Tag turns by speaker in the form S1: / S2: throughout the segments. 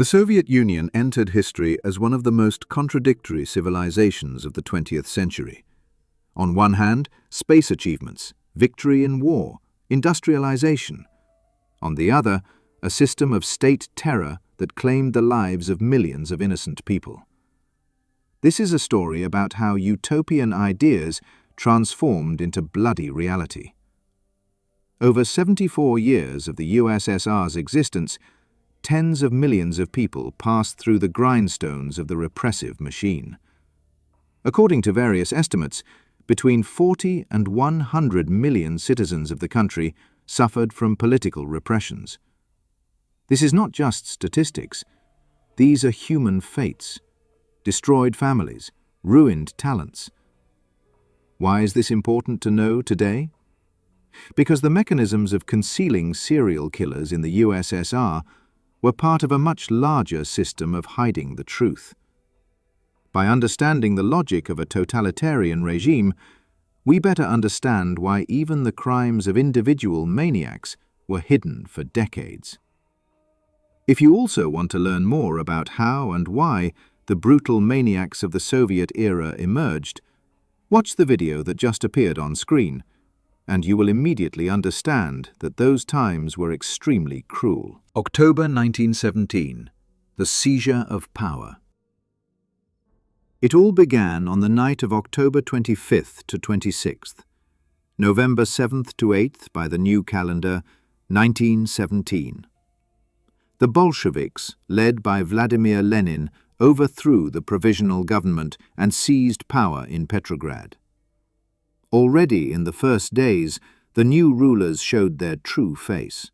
S1: The Soviet Union entered history as one of the most contradictory civilizations of the 20th century. On one hand, space achievements, victory in war, industrialization. On the other, a system of state terror that claimed the lives of millions of innocent people. This is a story about how utopian ideas transformed into bloody reality. Over 74 years of the USSR's existence, tens of millions of people passed through the grindstones of the repressive machine. According to various estimates, between 40 and 100 million citizens of the country suffered from political repressions. This is not just statistics. These are human fates, destroyed families, ruined talents. Why is this important to know today? Because the mechanisms of concealing serial killers in the USSR were part of a much larger system of hiding the truth. By understanding the logic of a totalitarian regime, we better understand why even the crimes of individual maniacs were hidden for decades. If you also want to learn more about how and why the brutal maniacs of the Soviet era emerged, watch the video that just appeared on screen, and you will immediately understand that those times were extremely cruel. October 1917, the seizure of power. It all began on the night of October 25th to 26th, November 7th to 8th by the new calendar, 1917. The Bolsheviks, led by Vladimir Lenin, overthrew the provisional government and seized power in Petrograd. Already in the first days, the new rulers showed their true face.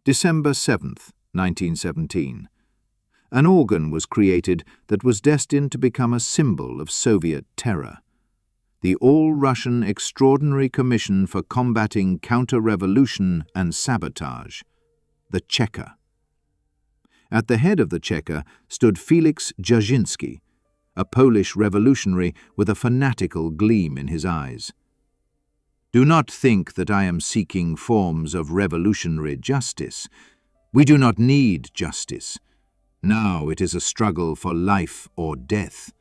S1: December 7th, 1917. An organ was created that was destined to become a symbol of Soviet terror. The All-Russian Extraordinary Commission for Combating Counter-Revolution and Sabotage, the Cheka. At the head of the Cheka stood Felix Dzerzhinsky, a Polish revolutionary with a fanatical gleam in his eyes. Do not think that I am seeking forms of revolutionary justice. We do not need justice. Now it is a struggle for life or death.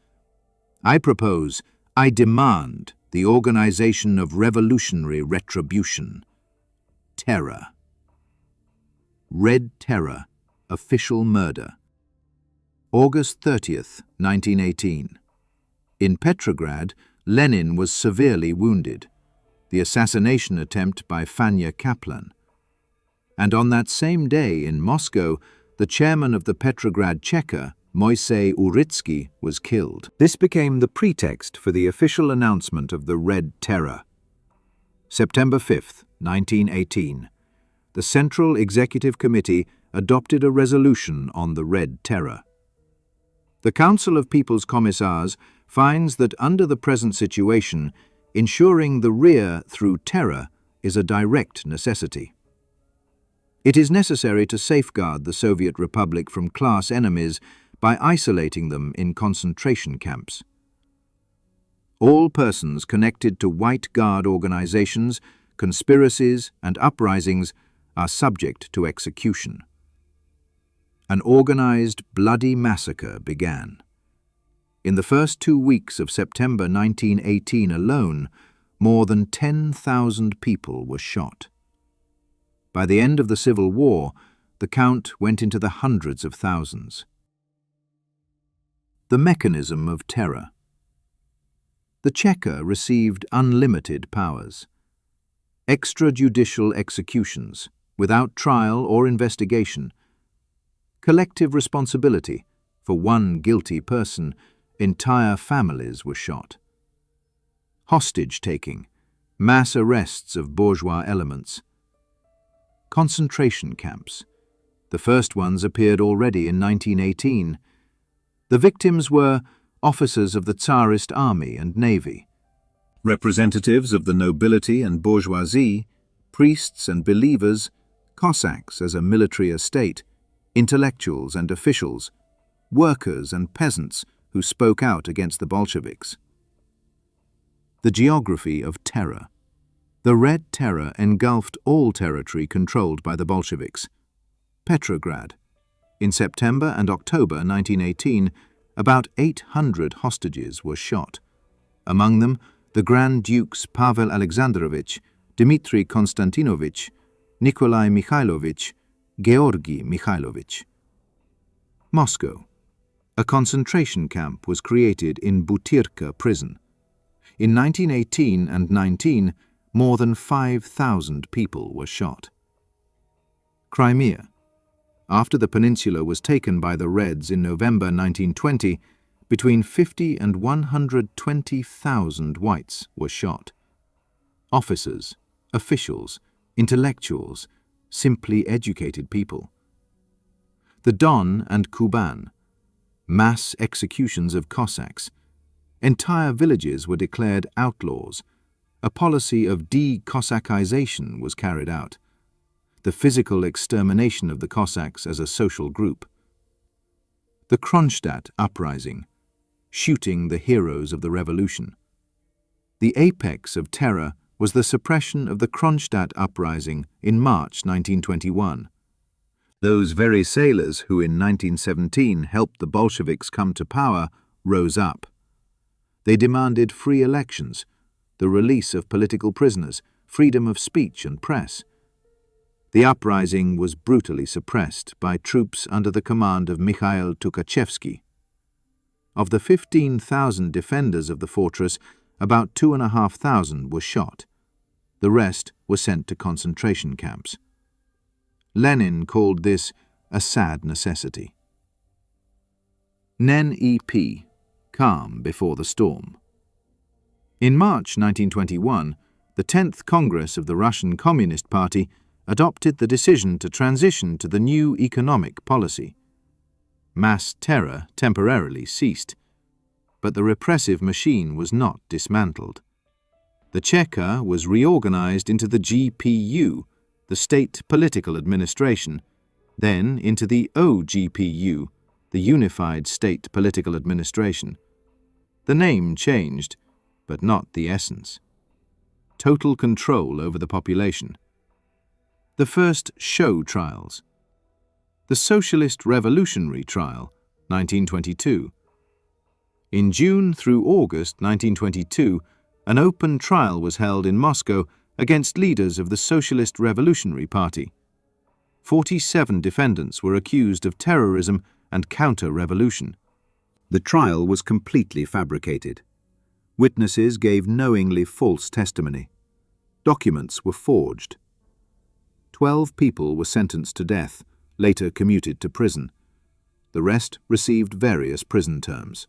S1: I propose, I demand the organization of revolutionary retribution. Terror. Red Terror, official murder. August 30th, 1918. In Petrograd, Lenin was severely wounded. The assassination attempt by Fanya Kaplan. And on that same day in Moscow, the chairman of the Petrograd Cheka, Moisei Uritsky, was killed. This became the pretext for the official announcement of the Red Terror. September 5th, 1918. The Central Executive Committee adopted a resolution on the Red Terror. The Council of People's Commissars finds that under the present situation, ensuring the rear through terror is a direct necessity. It is necessary to safeguard the Soviet Republic from class enemies by isolating them in concentration camps. All persons connected to White Guard organizations, conspiracies, and uprisings are subject to execution. An organized, bloody massacre began. In the first 2 weeks of September 1918 alone, more than 10,000 people were shot. By the end of the Civil War, the count went into the hundreds of thousands. The mechanism of terror. The Cheka received unlimited powers. Extrajudicial executions, without trial or investigation. Collective responsibility. For one guilty person, entire families were shot. Hostage-taking, mass arrests of bourgeois elements. Concentration camps. The first ones appeared already in 1918. The victims were officers of the Tsarist army and navy, representatives of the nobility and bourgeoisie, priests and believers, Cossacks as a military estate, intellectuals and officials, workers and peasants who spoke out against the Bolsheviks. The geography of terror. The Red Terror engulfed all territory controlled by the Bolsheviks. Petrograd, In September and October 1918, about 800 hostages were shot. Among them, the Grand Dukes Pavel Alexandrovich, Dmitry Konstantinovich, Nikolai Mikhailovich, Georgy Mikhailovich. Moscow. A concentration camp was created in Butyrka prison. In 1918 and 19, more than 5,000 people were shot. Crimea. After the peninsula was taken by the Reds in November 1920, between 50 and 120,000 whites were shot. Officers, officials, intellectuals, simply educated people. The Don and Kuban. Mass executions of Cossacks. Entire villages were declared outlaws. A policy of de-Cossacization was carried out. The physical extermination of the Cossacks as a social group. The Kronstadt uprising, shooting the heroes of the revolution. The apex of terror was the suppression of the Kronstadt uprising in March 1921. Those very sailors who in 1917 helped the Bolsheviks come to power rose up. They demanded free elections, the release of political prisoners, freedom of speech and press. The uprising was brutally suppressed by troops under the command of Mikhail Tukhachevsky. Of the 15,000 defenders of the fortress, about 2,500 were shot. The rest were sent to concentration camps. Lenin called this a sad necessity. Nen-EP, calm before the storm. In March 1921, the 10th Congress of the Russian Communist Party adopted the decision to transition to the new economic policy. Mass terror temporarily ceased, but the repressive machine was not dismantled. The Cheka was reorganized into the GPU, the State Political Administration, then into the OGPU, the Unified State Political Administration. The name changed, but not the essence. Total control over the population. The first show trials. The Socialist Revolutionary Trial, 1922. In June through August 1922, an open trial was held in Moscow against leaders of the Socialist Revolutionary Party. 47 defendants were accused of terrorism and counter-revolution. The trial was completely fabricated. Witnesses gave knowingly false testimony. Documents were forged. 12 people were sentenced to death, later commuted to prison. The rest received various prison terms.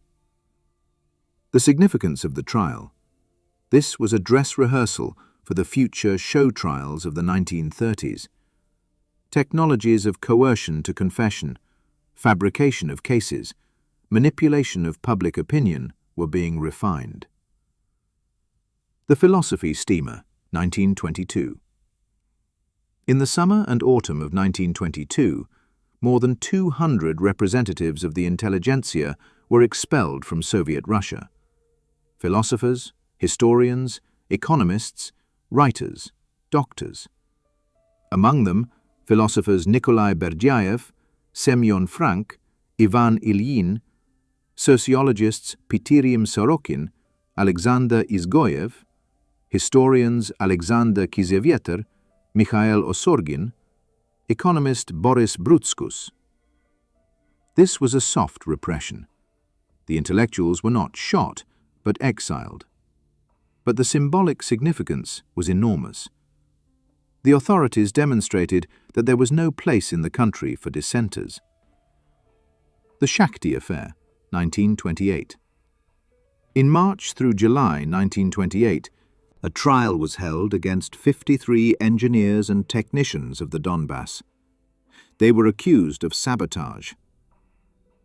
S1: The significance of the trial. This was a dress rehearsal for the future show trials of the 1930s. Technologies of coercion to confession, fabrication of cases, manipulation of public opinion were being refined. The Philosophy Steamer, 1922. In the summer and autumn of 1922, more than 200 representatives of the intelligentsia were expelled from Soviet Russia. Philosophers, historians, economists, writers, doctors. Among them, philosophers Nikolai Berdyaev, Semyon Frank, Ivan Ilyin, sociologists Pitirim Sorokin, Alexander Izgoyev, historians Alexander Kizevyeter, Mikhail Osorgin, economist Boris Brutskus. This was a soft repression. The intellectuals were not shot, but exiled. But the symbolic significance was enormous. The authorities demonstrated that there was no place in the country for dissenters. The Shakti Affair, 1928. In March through July 1928, a trial was held against 53 engineers and technicians of the Donbass. They were accused of sabotage.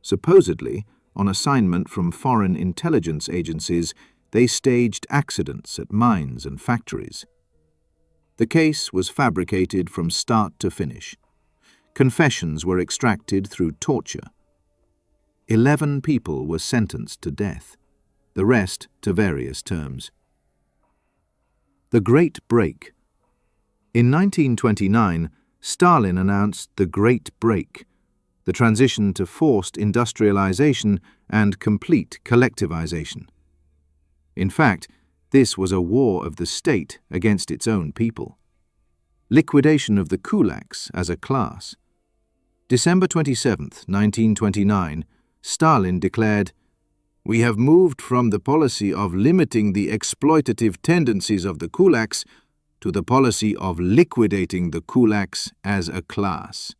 S1: Supposedly, on assignment from foreign intelligence agencies, they staged accidents at mines and factories. The case was fabricated from start to finish. Confessions were extracted through torture. 11 people were sentenced to death, the rest to various terms. The Great Break. In 1929, Stalin announced the Great Break, the transition to forced industrialization and complete collectivization. In fact, this was a war of the state against its own people. Liquidation of the kulaks as a class. December 27, 1929, Stalin declared, "We have moved from the policy of limiting the exploitative tendencies of the kulaks to the policy of liquidating the kulaks as a class."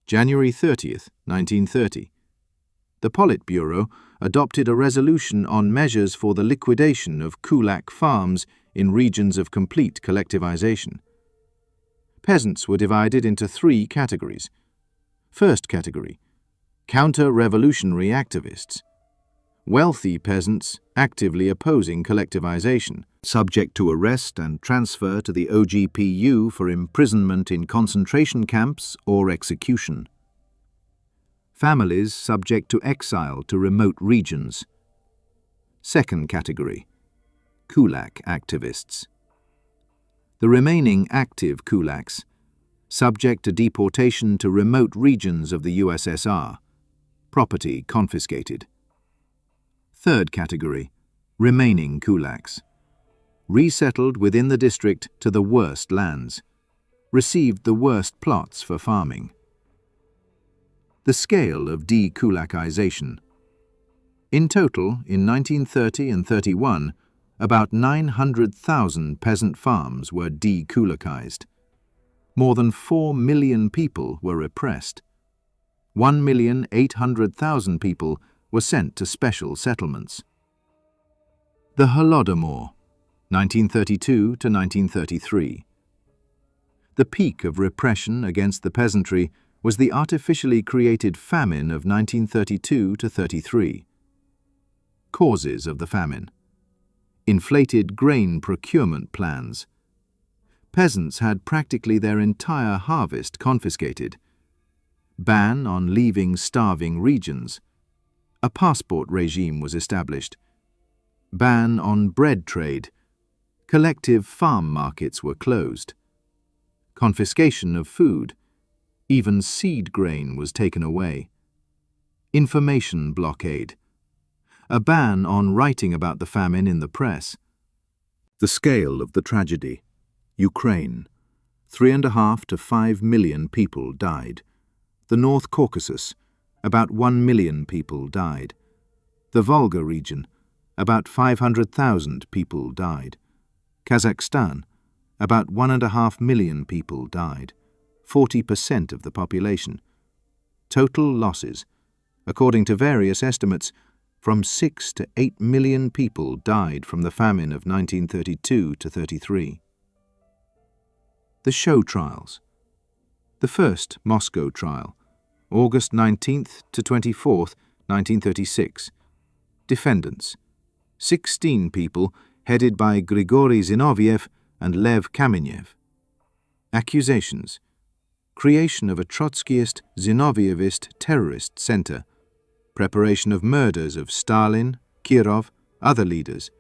S1: January 30, 1930. The Politburo adopted a resolution on measures for the liquidation of kulak farms in regions of complete collectivization. Peasants were divided into 3 categories. First category: counter-revolutionary activists. Wealthy peasants actively opposing collectivization, subject to arrest and transfer to the OGPU for imprisonment in concentration camps or execution. Families subject to exile to remote regions. Second category: kulak activists. The remaining active kulaks, subject to deportation to remote regions of the USSR, property confiscated. Third category: remaining kulaks, resettled within the district to the worst lands, received the worst plots for farming. The scale of dekulakization. In total, in 1930 and 31, about 900,000 peasant farms were dekulakized. More than 4 million people were repressed. 1,800,000 people were sent to special settlements. The Holodomor, 1932 to 1933. The peak of repression against the peasantry was the artificially created famine of 1932 to 33. Causes of the famine. Inflated grain procurement plans. Peasants had practically their entire harvest confiscated. Ban on leaving starving regions. A passport regime was established. Ban on bread trade. Collective farm markets were closed. Confiscation of food. Even seed grain was taken away. Information blockade. A ban on writing about the famine in the press. The scale of the tragedy. Ukraine. 3.5 to 5 million people died. The North Caucasus. About 1 million people died. The Volga region. About 500,000 people died. Kazakhstan. About 1.5 million people died. 40% of the population. Total losses. According to various estimates, from 6 to 8 million people died from the famine of 1932 to 33. The show trials. The first Moscow trial, August 19th to 24th, 1936. Defendants: 16 people headed by Grigory Zinoviev and Lev Kamenev. Accusations: creation of a Trotskyist, Zinovievist terrorist center, preparation of murders of Stalin, Kirov, other leaders,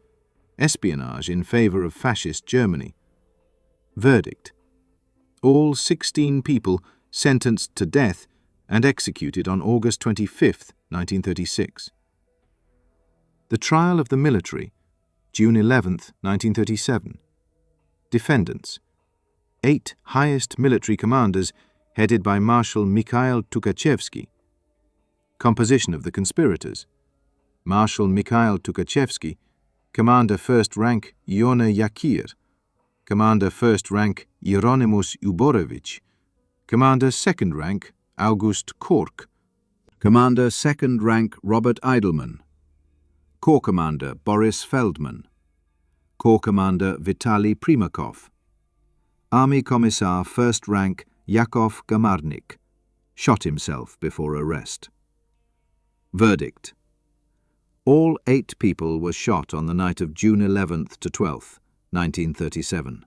S1: espionage in favor of fascist Germany. Verdict: all 16 people sentenced to death and executed on August 25, 1936. The trial of the military, June 11, 1937. Defendants: 8 highest military commanders headed by Marshal Mikhail Tukhachevsky. Composition of the conspirators: Marshal Mikhail Tukhachevsky, Commander 1st Rank Iona Yakir, Commander 1st Rank Hieronymus Uborovich, Commander 2nd Rank August Kork, Commander 2nd Rank Robert Eidelman, Corps Commander Boris Feldman, Corps Commander Vitaly Primakov, Army Commissar 1st Rank Yakov Gamarnik, shot himself before arrest. Verdict: all 8 people were shot on the night of June 11th to 12th, 1937.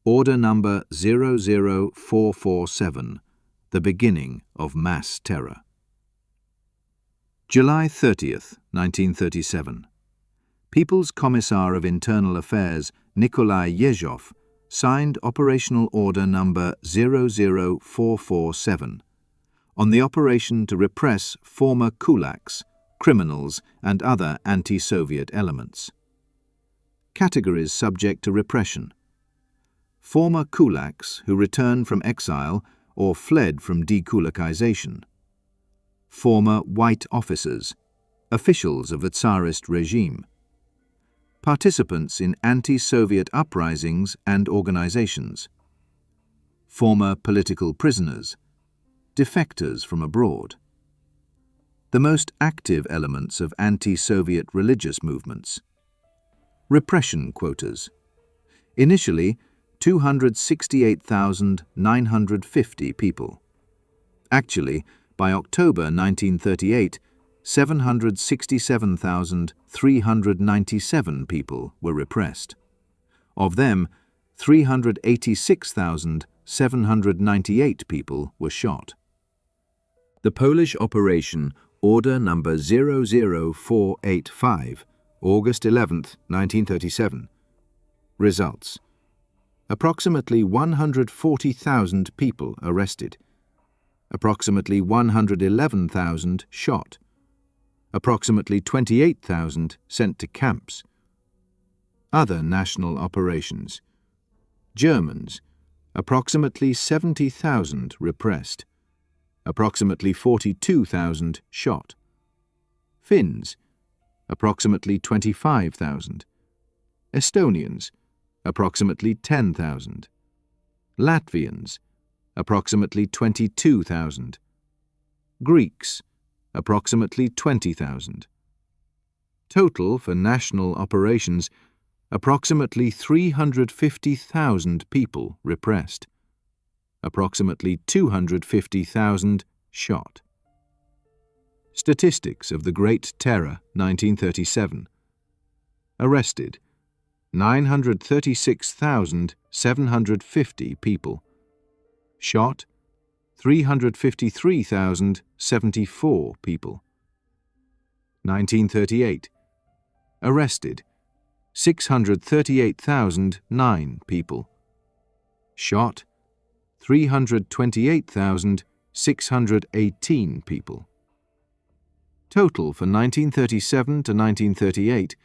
S1: Order number 00447, the beginning of mass terror. July 30th, 1937. People's Commissar of Internal Affairs Nikolai Yezhov signed Operational Order number 00447, on the operation to repress former kulaks, criminals, and other anti-Soviet elements. Categories subject to repression: former kulaks who returned from exile or fled from dekulakization, former white officers, officials of the Tsarist regime, participants in anti-Soviet uprisings and organizations, former political prisoners, defectors from abroad. The most active elements of anti-Soviet religious movements. Repression quotas. Initially, 268,950 people. Actually, by October 1938, 767,397 people were repressed. Of them, 386,798 people were shot. The Polish operation Order number 00485, August 11, 1937. Results: approximately 140,000 people arrested, approximately 111,000 shot, approximately 28,000 sent to camps. Other national operations. Germans, approximately 70,000 repressed, approximately 42,000 shot. Finns, approximately 25,000. Estonians, approximately 10,000. Latvians, approximately 22,000. Greeks, approximately 20,000. Total for national operations, approximately 350,000 people repressed, approximately 250,000 shot. Statistics of the Great Terror, 1937. Arrested, 936,750 people. Shot, 353,074 people. 1938. Arrested, 638,009 people. Shot, 328,618 people. Total for 1937 to 1938.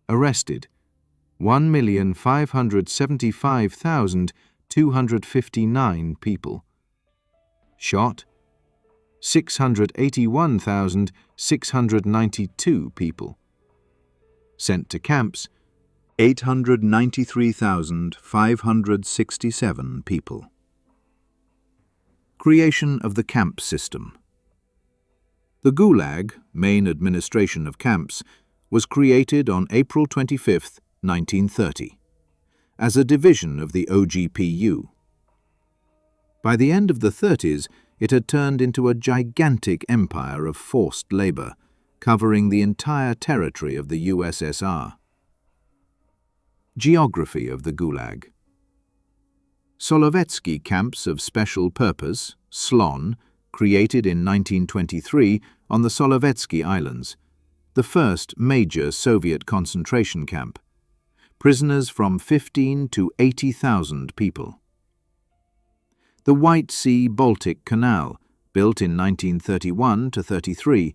S1: Arrested, 1,575,259 people. Shot, 681,692 people. Sent to camps, 893,567 people. Creation of the camp system. The Gulag, main administration of camps, was created on April 25, 1930, as a division of the OGPU. By the end of the 30s, it had turned into a gigantic empire of forced labor, covering the entire territory of the USSR. Geography of the Gulag. Solovetsky camps of special purpose, Slon, created in 1923 on the Solovetsky Islands, the first major Soviet concentration camp. Prisoners from 15 to 80,000 people. The White Sea-Baltic Canal, built in 1931 to 33,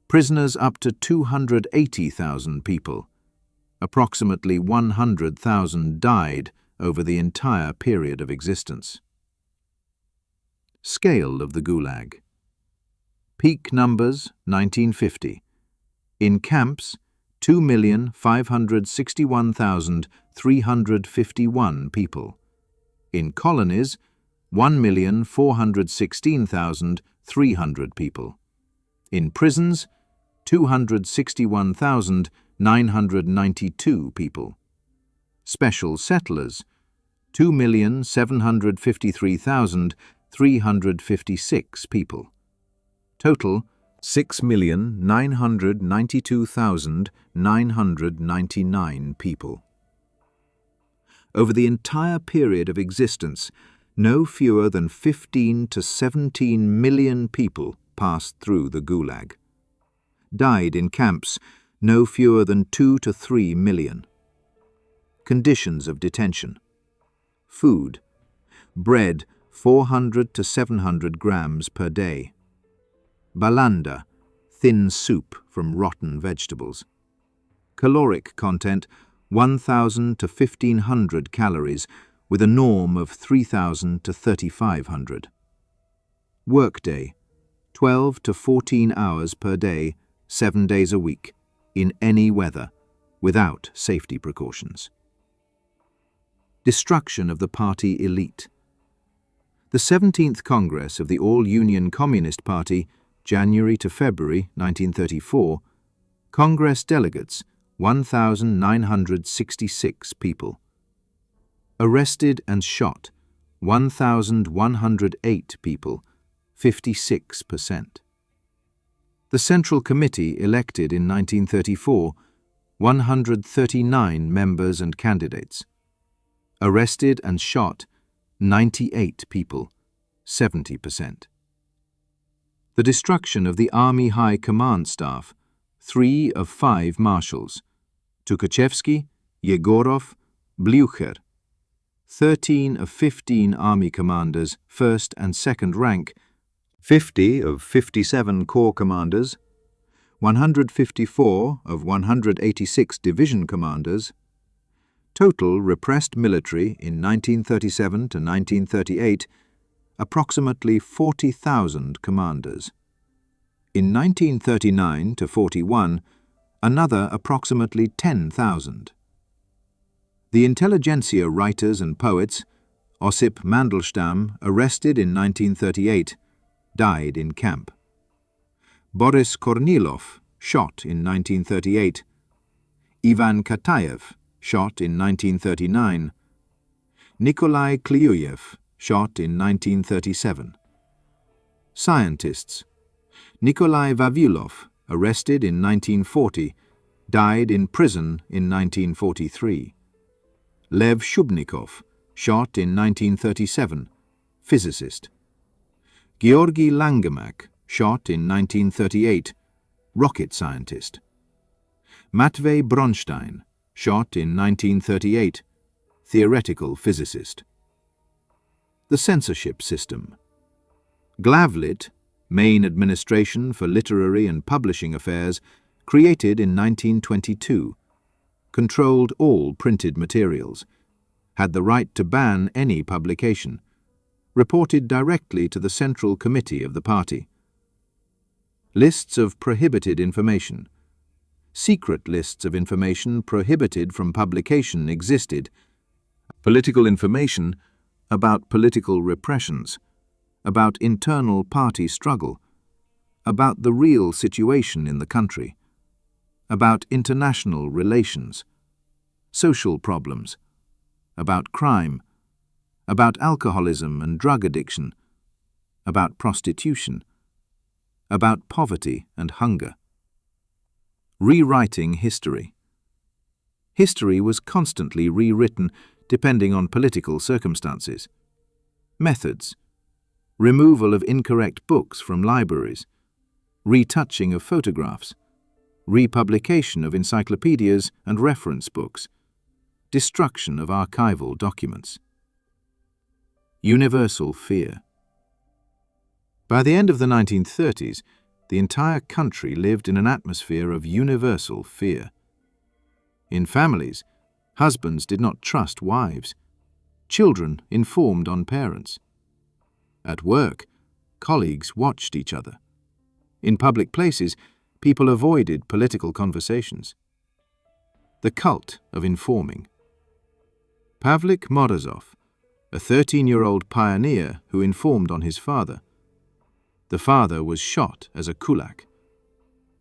S1: prisoners up to 280,000 people. Approximately 100,000 died over the entire period of existence. Scale of the Gulag. Peak numbers, 1950. In camps, 2,561,351 people. In colonies, 1,416,300 people. In prisons, 261,992 people. Special settlers, 2,753,356 people. Total, 6,992,999 people. Over the entire period of existence, no fewer than 15 to 17 million people passed through the Gulag. Died in camps, no fewer than 2 to 3 million. Conditions of detention. Food. Bread 400 to 700 grams per day. Balanda, thin soup from rotten vegetables. Caloric content, 1,000 to 1,500 calories, with a norm of 3,000 to 3,500. Workday, 12 to 14 hours per day, 7 days a week, in any weather, without safety precautions. Destruction of the party elite. The 17th Congress of the All-Union Communist Party, January to February 1934, Congress delegates, 1,966 people. Arrested and shot, 1,108 people, 56%. The Central Committee elected in 1934, 139 members and candidates. Arrested and shot, 98 people, 70%. The destruction of the Army High Command Staff, 3 of 5 marshals, Tukhachevsky, Yegorov, Blyucher, 13 of 15 Army commanders, 1st and 2nd rank, 50 of 57 corps commanders, 154 of 186 division commanders. Total repressed military in 1937 to 1938, approximately 40,000 commanders. In 1939 to 41, another approximately 10,000. The intelligentsia writers and poets, Ossip Mandelstam, arrested in 1938, died in camp. Boris Kornilov, shot in 1938. Ivan Katayev, shot in 1939. Nikolai Kliuyev, shot in 1937. Scientists. Nikolai Vavilov, arrested in 1940, died in prison in 1943. Lev Shubnikov, shot in 1937, physicist. Georgy Langemak, shot in 1938, rocket scientist. Matvey Bronstein, shot in 1938, theoretical physicist. The censorship system. Glavlit, Main Administration for Literary and Publishing Affairs, created in 1922, controlled all printed materials, had the right to ban any publication, reported directly to the Central Committee of the party. Lists of prohibited information. Secret lists of information prohibited from publication existed. Political information about political repressions, about internal party struggle, about the real situation in the country, about international relations, social problems, about crime, about alcoholism and drug addiction, about prostitution, about poverty and hunger. Rewriting history. History was constantly rewritten depending on political circumstances. Methods. Removal of incorrect books from libraries, retouching of photographs, republication of encyclopedias and reference books, destruction of archival documents. Universal fear. By the end of the 1930s, the entire country lived in an atmosphere of universal fear. In families, husbands did not trust wives. Children informed on parents. At work, colleagues watched each other. In public places, people avoided political conversations. The cult of informing. Pavlik Morozov, a 13-year-old pioneer who informed on his father. The father was shot as a kulak.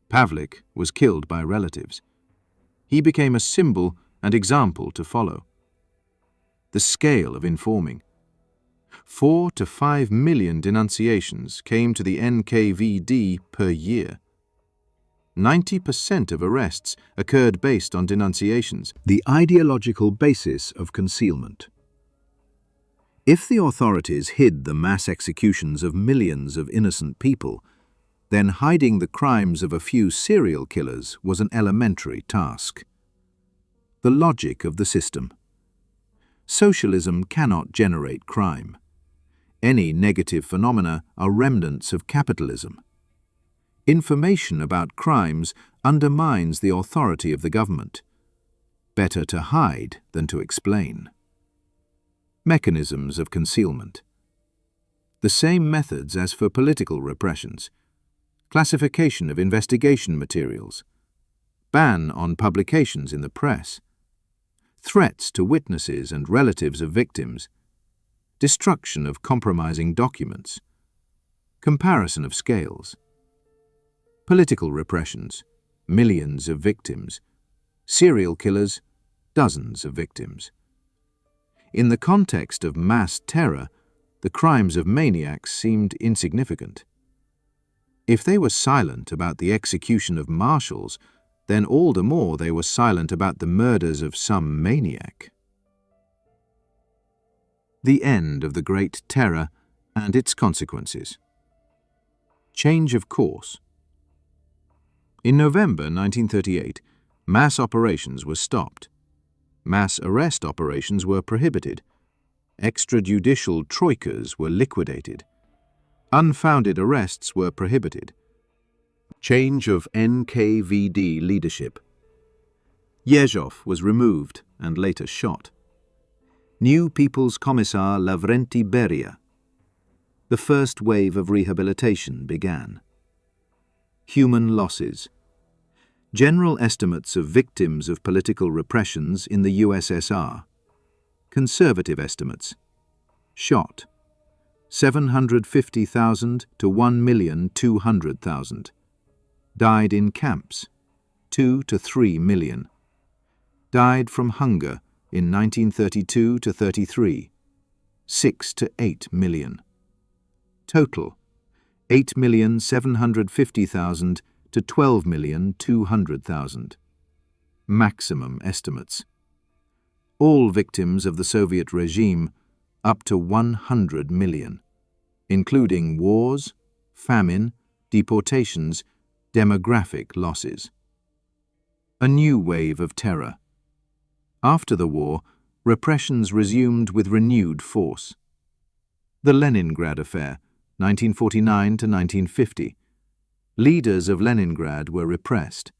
S1: Pavlik was killed by relatives. He became a symbol and example to follow. The scale of informing. 4 to 5 million denunciations came to the NKVD per year. 90% of arrests occurred based on denunciations. The ideological basis of concealment. If the authorities hid the mass executions of millions of innocent people, then hiding the crimes of a few serial killers was an elementary task. The logic of the system. Socialism cannot generate crime. Any negative phenomena are remnants of capitalism. Information about crimes undermines the authority of the government. Better to hide than to explain. Mechanisms of concealment. The same methods as for political repressions. Classification of investigation materials. Ban on publications in the press. Threats to witnesses and relatives of victims. Destruction of compromising documents. Comparison of scales. Political repressions. Millions of victims. Serial killers. Dozens of victims. In the context of mass terror, the crimes of maniacs seemed insignificant. If they were silent about the execution of marshals, then all the more they were silent about the murders of some maniac. The end of the Great Terror and its consequences. Change of course. In November 1938, mass operations were stopped. Mass arrest operations were prohibited. Extrajudicial troikas were liquidated. Unfounded arrests were prohibited. Change of NKVD leadership. Yezhov was removed and later shot. New People's Commissar Lavrenti Beria. The first wave of rehabilitation began. Human losses. General estimates of victims of political repressions in the USSR. Conservative estimates. Shot. 750,000 to 1,200,000. Died in camps. 2 to 3 million. Died from hunger in 1932 to 33. 6 to 8 million. Total. 8,750,000 to 12,200,000. Maximum estimates. All victims of the Soviet regime, up to 100 million, including wars, famine, deportations, demographic losses. A new wave of terror. After the war, repressions resumed with renewed force. The Leningrad Affair, 1949 to 1950. Leaders of Leningrad were repressed.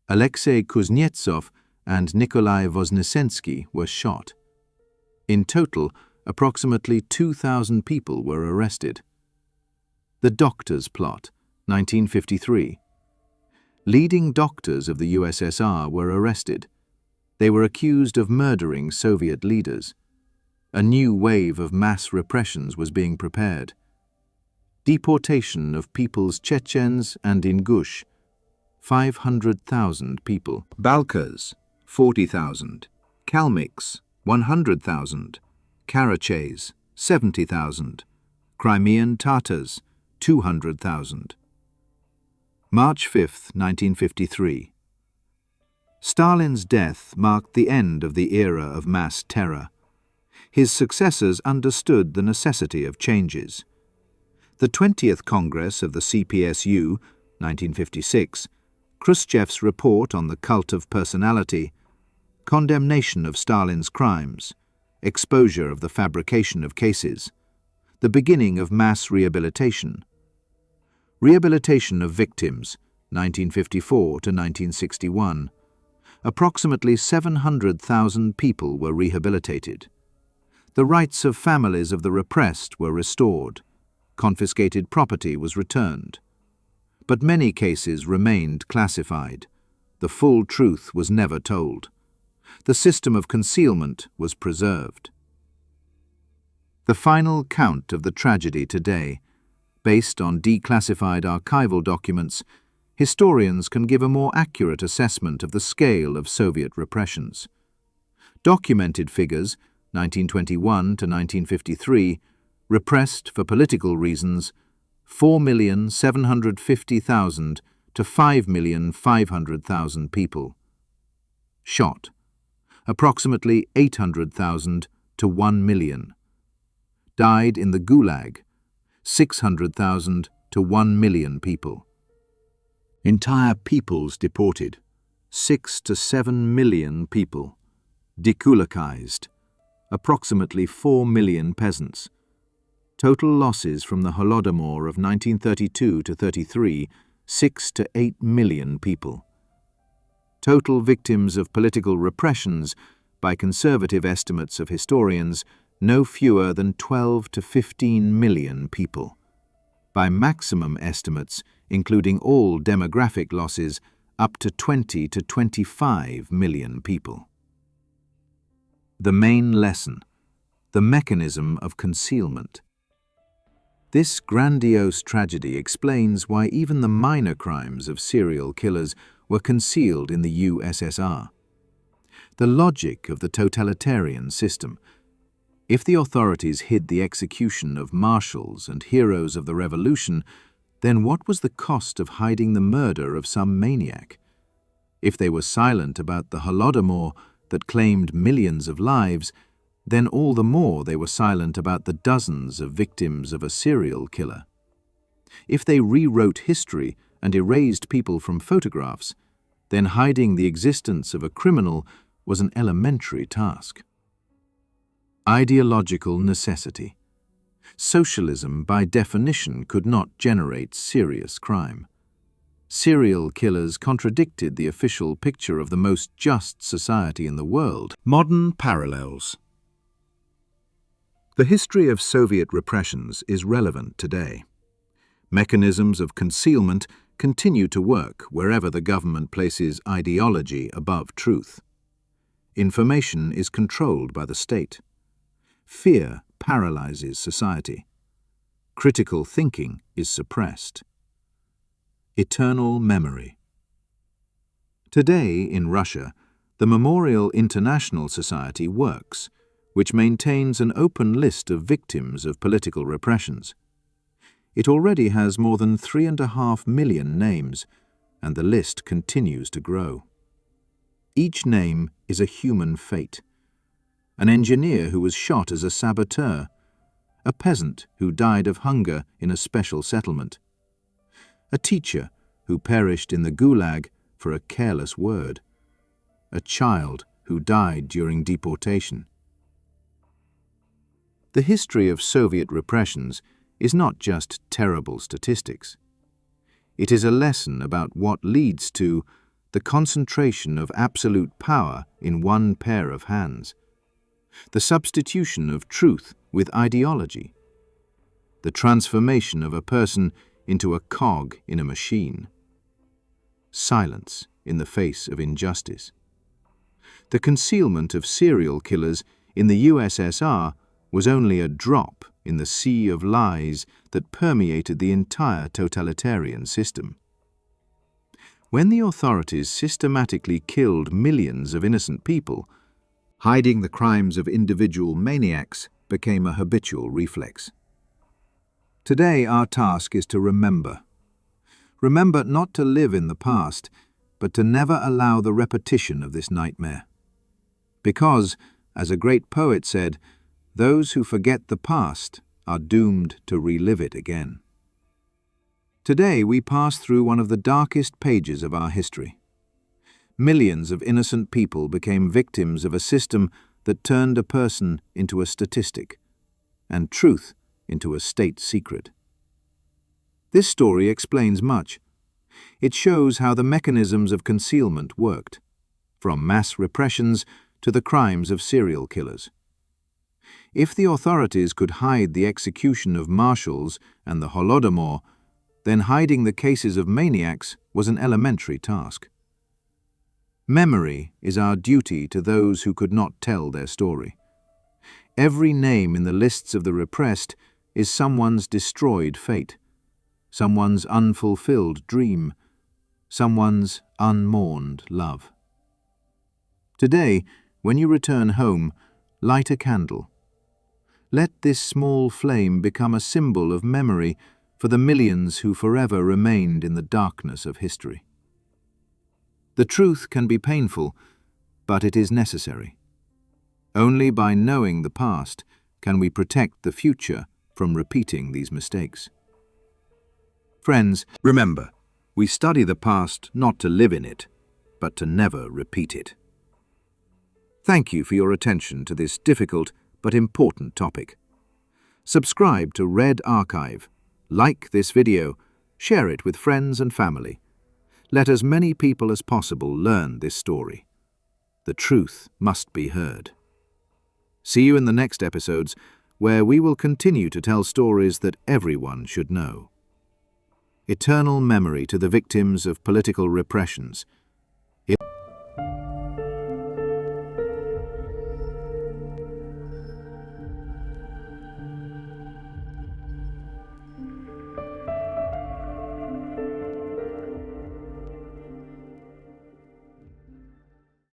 S1: Alexei Kuznetsov and Nikolai Voznesensky were shot. In total, approximately 2,000 people were arrested. The Doctors' Plot, 1953. Leading doctors of the USSR were arrested. They were accused of murdering Soviet leaders. A new wave of mass repressions was being prepared. Deportation of peoples Chechens and Ingush, 500,000 people. Balkars, 40,000. Kalmyks, 100,000. Karachays, 70,000. Crimean Tatars, 200,000. March 5, 1953. Stalin's death marked the end of the era of mass terror. His successors understood the necessity of changes. The 20th Congress of the CPSU, 1956, Khrushchev's report on the cult of personality, condemnation of Stalin's crimes, exposure of the fabrication of cases, the beginning of mass rehabilitation. Rehabilitation of victims, 1954 to 1961. Approximately 700,000 people were rehabilitated. The rights of families of the repressed were restored. Confiscated property was returned. But many cases remained classified. The full truth was never told. The system of concealment was preserved. The final count of the tragedy today, based on declassified archival documents, historians can give a more accurate assessment of the scale of Soviet repressions. Documented figures, 1921 to 1953, repressed for political reasons, 4,750,000 to 5,500,000 people. Shot, approximately 800,000 to 1 million. Died in the Gulag, 600,000 to 1 million people. Entire peoples deported, 6 to 7 million people. Dekulakized, approximately 4 million peasants. Total losses from the Holodomor of 1932 to 33, 6 to 8 million people. Total victims of political repressions, by conservative estimates of historians, no fewer than 12 to 15 million people. By maximum estimates, including all demographic losses, up to 20 to 25 million people. The main lesson: the mechanism of concealment. This grandiose tragedy explains why even the minor crimes of serial killers were concealed in the USSR. The logic of the totalitarian system. If the authorities hid the execution of marshals and heroes of the revolution, then what was the cost of hiding the murder of some maniac? If they were silent about the Holodomor that claimed millions of lives, then all the more they were silent about the dozens of victims of a serial killer. If they rewrote history and erased people from photographs, then hiding the existence of a criminal was an elementary task. Ideological necessity. Socialism, by definition, could not generate serious crime. Serial killers contradicted the official picture of the most just society in the world. Modern parallels. The history of Soviet repressions is relevant today. Mechanisms of concealment continue to work wherever the government places ideology above truth. Information is controlled by the state. Fear paralyzes society. Critical thinking is suppressed. Eternal memory. Today, in Russia, the Memorial International Society works, which maintains an open list of victims of political repressions. It already has more than 3.5 million names, and the list continues to grow. Each name is a human fate. An engineer who was shot as a saboteur, a peasant who died of hunger in a special settlement, a teacher who perished in the Gulag for a careless word, a child who died during deportation. The history of Soviet repressions is not just terrible statistics. It is a lesson about what leads to the concentration of absolute power in one pair of hands, the substitution of truth with ideology, the transformation of a person into a cog in a machine, silence in the face of injustice. The concealment of serial killers in the USSR was only a drop in the sea of lies that permeated the entire totalitarian system. When the authorities systematically killed millions of innocent people, hiding the crimes of individual maniacs became a habitual reflex. Today, our task is to remember. Remember not to live in the past, but to never allow the repetition of this nightmare. Because, as a great poet said, those who forget the past are doomed to relive it again. Today, we pass through one of the darkest pages of our history. Millions of innocent people became victims of a system that turned a person into a statistic, and truth into a state secret. This story explains much. It shows how the mechanisms of concealment worked, from mass repressions to the crimes of serial killers. If the authorities could hide the execution of marshals and the Holodomor, then hiding the cases of maniacs was an elementary task. Memory is our duty to those who could not tell their story. Every name in the lists of the repressed is someone's destroyed fate, someone's unfulfilled dream, someone's unmourned love. Today, when you return home, light a candle. Let this small flame become a symbol of memory for the millions who forever remained in the darkness of history. The truth can be painful, but it is necessary. Only by knowing the past can we protect the future from repeating these mistakes. Friends, remember, we study the past not to live in it, but to never repeat it. Thank you for your attention to this difficult but important topic. Subscribe to redarchive. Like this video. Share it with friends and family. Let as many people as possible learn this story. The truth must be heard. See you in the next episodes, where we will continue to tell stories that everyone should know. Eternal memory to the victims of political repressions.